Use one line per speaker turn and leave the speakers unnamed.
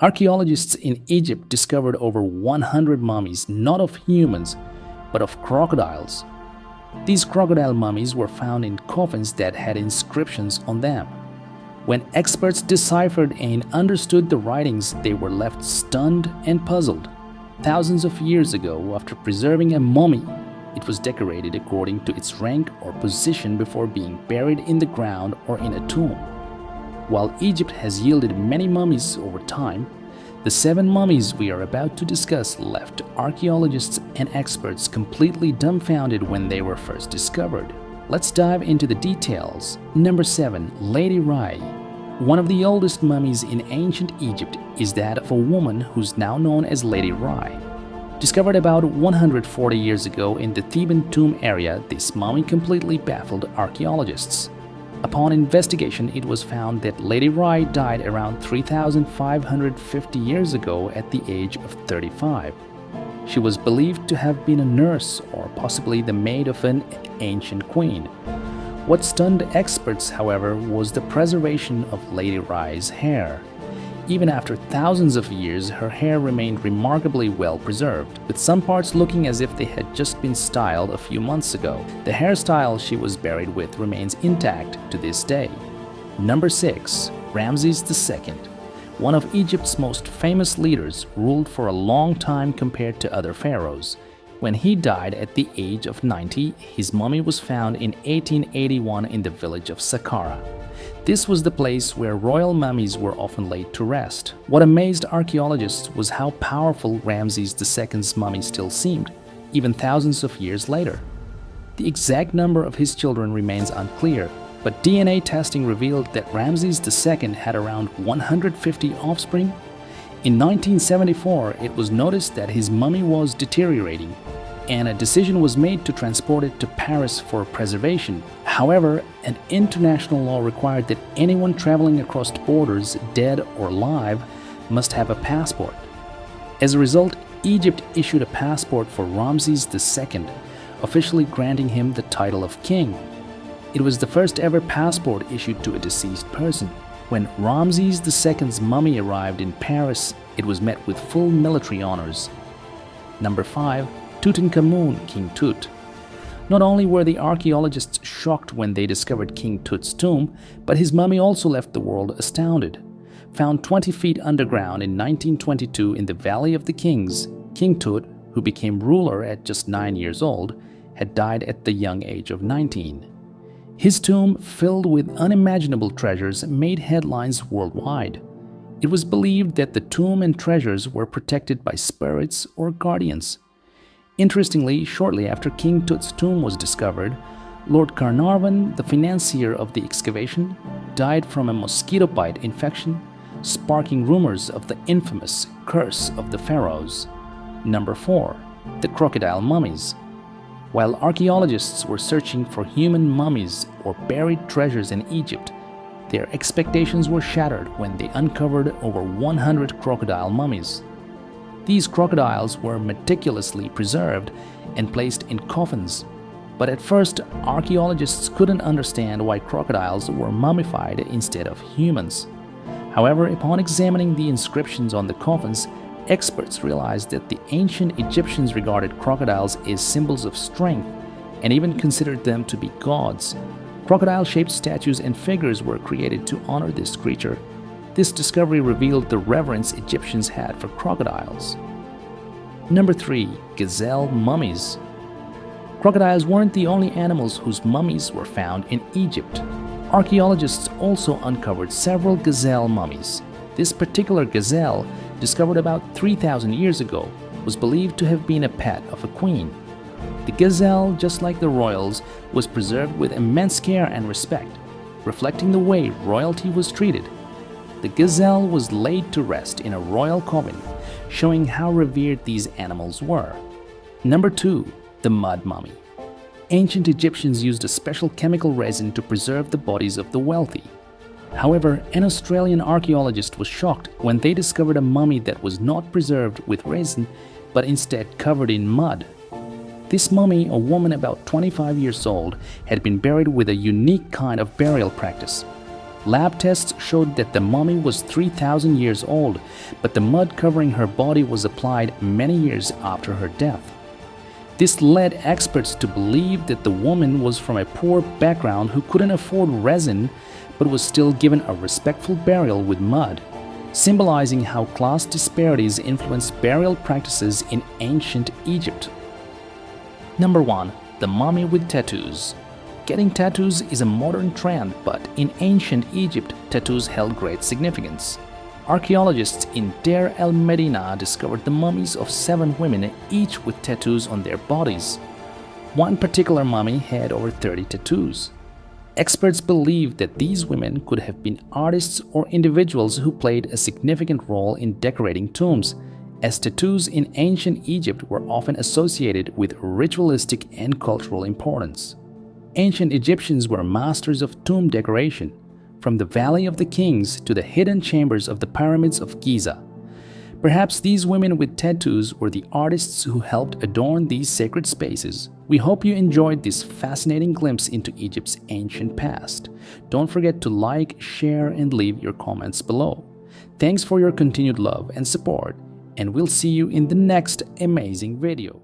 Archaeologists in Egypt discovered over 100 mummies, not of humans, but of crocodiles. These crocodile mummies were found in coffins that had inscriptions on them. When experts deciphered and understood the writings, they were left stunned and puzzled. Thousands of years ago, after preserving a mummy, it was decorated according to its rank or position before being buried in the ground or in a tomb. While Egypt has yielded many mummies over time, the 7 mummies we are about to discuss left archaeologists and experts completely dumbfounded when they were first discovered. Let's dive into the details. Number 7. Lady Rai. One of the oldest mummies in ancient Egypt is that of a woman who's now known as Lady Rai. Discovered about 140 years ago in the Theban tomb area, this mummy completely baffled archaeologists. Upon investigation, it was found that Lady Rai died around 3,550 years ago at the age of 35. She was believed to have been a nurse or possibly the maid of an ancient queen. What stunned experts, however, was the preservation of Lady Rai's hair. Even after thousands of years, her hair remained remarkably well preserved, with some parts looking as if they had just been styled a few months ago. The hairstyle she was buried with remains intact to this day. Number 6. Ramses II. One of Egypt's most famous leaders, ruled for a long time compared to other pharaohs. When he died at the age of 90, his mummy was found in 1881 in the village of Saqqara. This was the place where royal mummies were often laid to rest. What amazed archaeologists was how powerful Ramses II's mummy still seemed, even thousands of years later. The exact number of his children remains unclear, but DNA testing revealed that Ramses II had around 150 offspring. In 1974, it was noticed that his mummy was deteriorating, and a decision was made to transport it to Paris for preservation. However, an international law required that anyone traveling across borders, dead or alive, must have a passport. As a result, Egypt issued a passport for Ramses II, officially granting him the title of king. It was the first ever passport issued to a deceased person. When Ramses II's mummy arrived in Paris, it was met with full military honors. Number 5. Tutankhamun, King Tut. Not only were the archaeologists shocked when they discovered King Tut's tomb, but his mummy also left the world astounded. Found 20 feet underground in 1922 in the Valley of the Kings, King Tut, who became ruler at just 9 years old, had died at the young age of 19. His tomb, filled with unimaginable treasures, made headlines worldwide. It was believed that the tomb and treasures were protected by spirits or guardians. Interestingly, shortly after King Tut's tomb was discovered, Lord Carnarvon, the financier of the excavation, died from a mosquito bite infection, sparking rumors of the infamous Curse of the Pharaohs. Number 4. The crocodile mummies. While archaeologists were searching for human mummies or buried treasures in Egypt, their expectations were shattered when they uncovered over 100 crocodile mummies. These crocodiles were meticulously preserved and placed in coffins. But at first, archaeologists couldn't understand why crocodiles were mummified instead of humans. However, upon examining the inscriptions on the coffins, experts realized that the ancient Egyptians regarded crocodiles as symbols of strength and even considered them to be gods. Crocodile-shaped statues and figures were created to honor this creature. This discovery revealed the reverence Egyptians had for crocodiles. Number 3. Gazelle mummies. Crocodiles weren't the only animals whose mummies were found in Egypt. Archaeologists also uncovered several gazelle mummies. This particular gazelle, discovered about 3,000 years ago, was believed to have been a pet of a queen. The gazelle, just like the royals, was preserved with immense care and respect, reflecting the way royalty was treated. The gazelle was laid to rest in a royal coffin, showing how revered these animals were. Number 2. The mud mummy. Ancient Egyptians used a special chemical resin to preserve the bodies of the wealthy. However, an Australian archaeologist was shocked when they discovered a mummy that was not preserved with resin, but instead covered in mud. This mummy, a woman about 25 years old, had been buried with a unique kind of burial practice. Lab tests showed that the mummy was 3,000 years old, but the mud covering her body was applied many years after her death. This led experts to believe that the woman was from a poor background who couldn't afford resin but was still given a respectful burial with mud, symbolizing how class disparities influenced burial practices in ancient Egypt. Number 1. The mummy with tattoos. Getting tattoos is a modern trend, but in ancient Egypt, tattoos held great significance. Archaeologists in Deir el-Medina discovered the mummies of 7 women, each with tattoos on their bodies. One particular mummy had over 30 tattoos. Experts believe that these women could have been artists or individuals who played a significant role in decorating tombs, as tattoos in ancient Egypt were often associated with ritualistic and cultural importance. Ancient Egyptians were masters of tomb decoration, from the Valley of the Kings to the hidden chambers of the pyramids of Giza. Perhaps these women with tattoos were the artists who helped adorn these sacred spaces. We hope you enjoyed this fascinating glimpse into Egypt's ancient past. Don't forget to like, share, and leave your comments below. Thanks for your continued love and support, and we'll see you in the next amazing video.